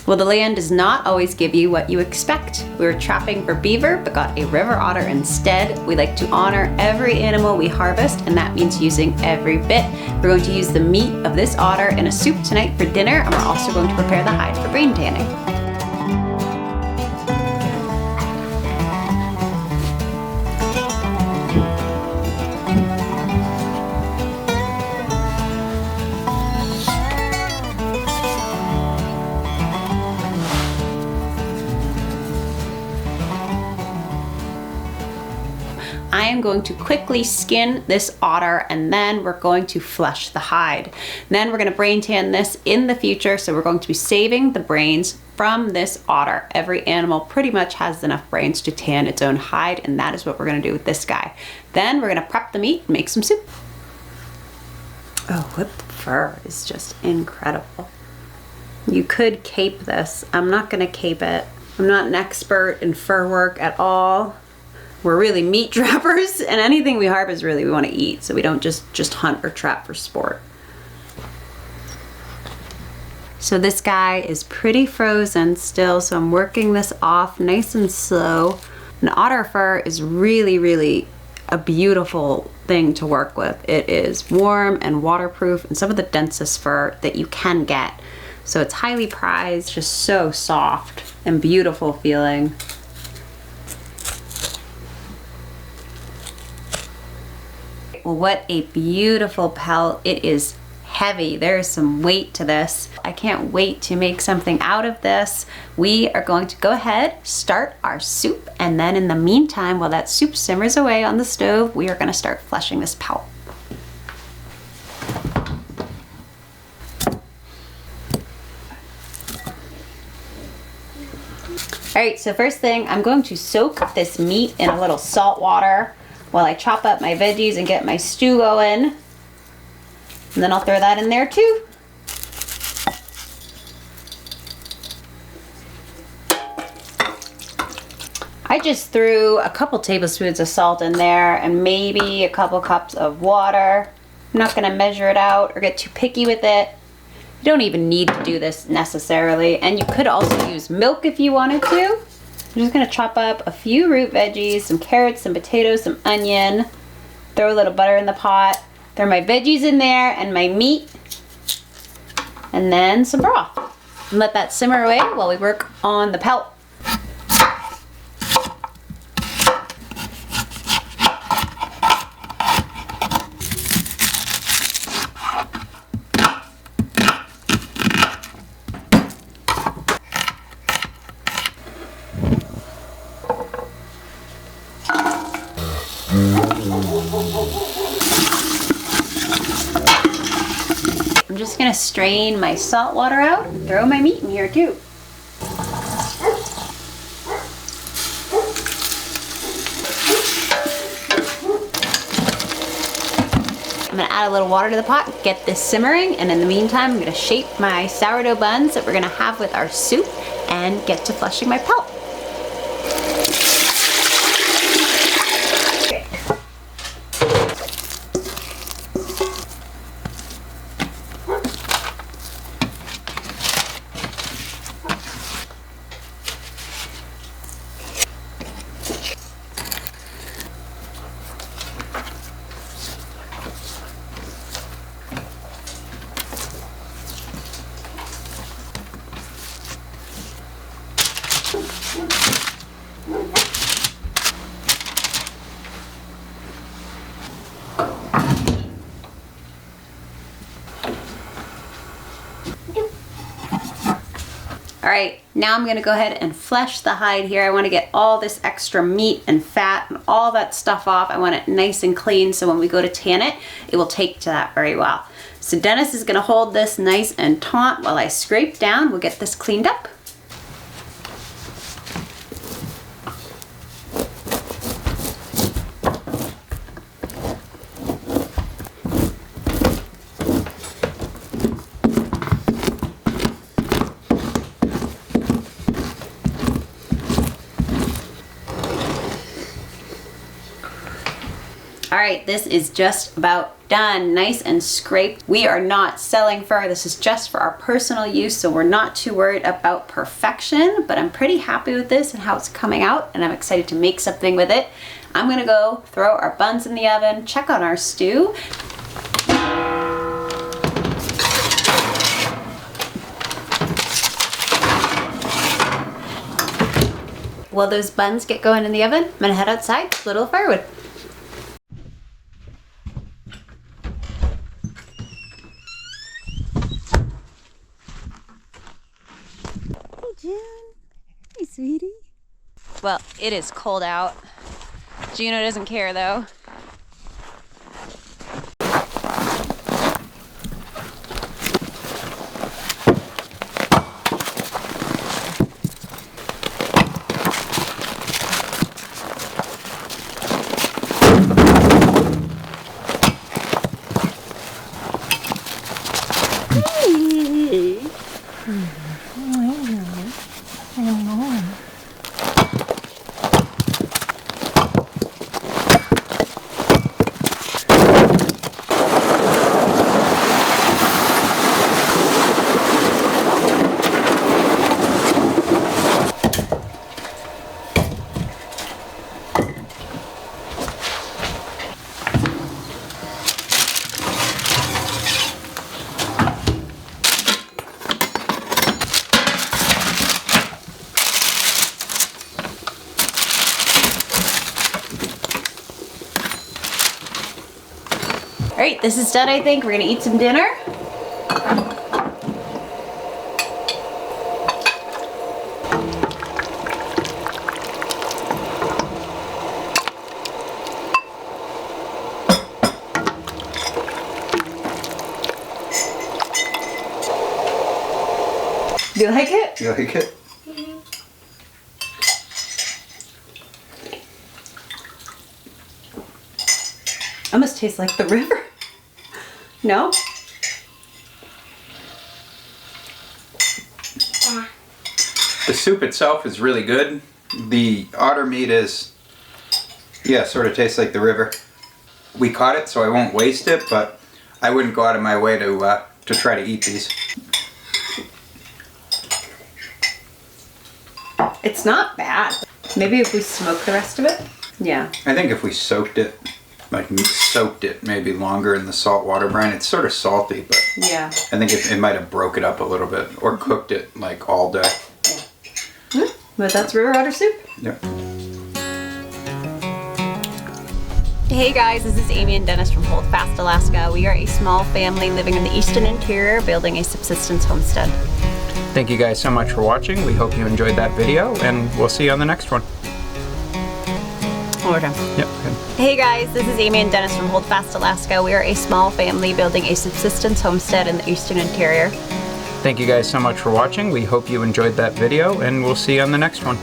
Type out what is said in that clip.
Well, the land does not always give you what you expect. We were trapping for beaver, but got a river otter instead. We like to honor every animal we harvest, and that means using every bit. We're going to use the meat of this otter in a soup tonight for dinner, and we're also going to prepare the hide for brain tanning. I am going to quickly skin this otter, and then we're going to flesh the hide. Then we're going to brain tan this in the future, so we're going to be saving the brains from this otter. Every animal pretty much has enough brains to tan its own hide, and that is what we're going to do with this guy. Then we're going to prep the meat and make some soup. Oh, what the fur is just incredible. You could cape this. I'm not going to cape it. I'm not an expert in fur work at all. We're really meat trappers, and anything we harvest really we want to eat, so we don't just hunt or trap for sport. So this guy is pretty frozen still, so I'm working this off nice and slow. And otter fur is really a beautiful thing to work with. It is warm and waterproof and some of the densest fur that you can get. So it's highly prized, just so soft and beautiful feeling. Well, what a beautiful pelt. It is heavy. There is some weight to this. I can't wait to make something out of this. We are going to go ahead, start our soup, and then in the meantime, while that soup simmers away on the stove, we are going to start fleshing this pelt. All right, so first thing, I'm going to soak this meat in a little salt water while I chop up my veggies and get my stew going. And then I'll throw that in there too. I just threw a couple tablespoons of salt in there and maybe a couple cups of water. I'm not gonna measure it out or get too picky with it. You don't even need to do this necessarily, and you could also use milk if you wanted to. I'm just gonna chop up a few root veggies, some carrots, some potatoes, some onion, throw a little butter in the pot, throw my veggies in there and my meat, and then some broth. And let that simmer away while we work on the pelt. I'm just gonna strain my salt water out and throw my meat in here too. I'm gonna add a little water to the pot, get this simmering, and in the meantime, I'm gonna shape my sourdough buns that we're gonna have with our soup and get to fleshing my pelt. All right, now I'm gonna go ahead and flesh the hide here. I wanna get all this extra meat and fat and all that stuff off. I want it nice and clean so when we go to tan it, it will take to that very well. So Dennis is gonna hold this nice and taut while I scrape down. We'll get this cleaned up. All right, this is just about done, nice and scraped. We are not selling fur. This is just for our personal use, so we're not too worried about perfection, but I'm pretty happy with this and how it's coming out, and I'm excited to make something with it. I'm gonna go throw our buns in the oven, check on our stew. While those buns get going in the oven, I'm gonna head outside, to a little firewood. Hey, sweetie. Well, it is cold out. Juno doesn't care though. All right, this is done, I think. We're gonna eat some dinner. Do you like it? You like it? Almost tastes like the river. No? The soup itself is really good. The otter meat is, yeah, sort of tastes like the river. We caught it, so I won't waste it, but I wouldn't go out of my way to try to eat these. It's not bad. Maybe if we smoke the rest of it? Yeah. I think if we soaked it maybe longer in the salt water brine, it's sort of salty, but yeah, I think it might have broke it up a little bit or cooked it like all day. Yeah. But that's river otter soup. Yeah. Hey guys, this is Amy and Dennis from Holdfast, Alaska. We are a small family living in the eastern interior, building a subsistence homestead. Thank you guys so much for watching. We hope you enjoyed that video, and we'll see you on the next one. One more time. Yep. Hey guys, this is Amy and Dennis from Holdfast, Alaska. We are a small family building a subsistence homestead in the eastern interior. Thank you guys so much for watching. We hope you enjoyed that video, and we'll see you on the next one.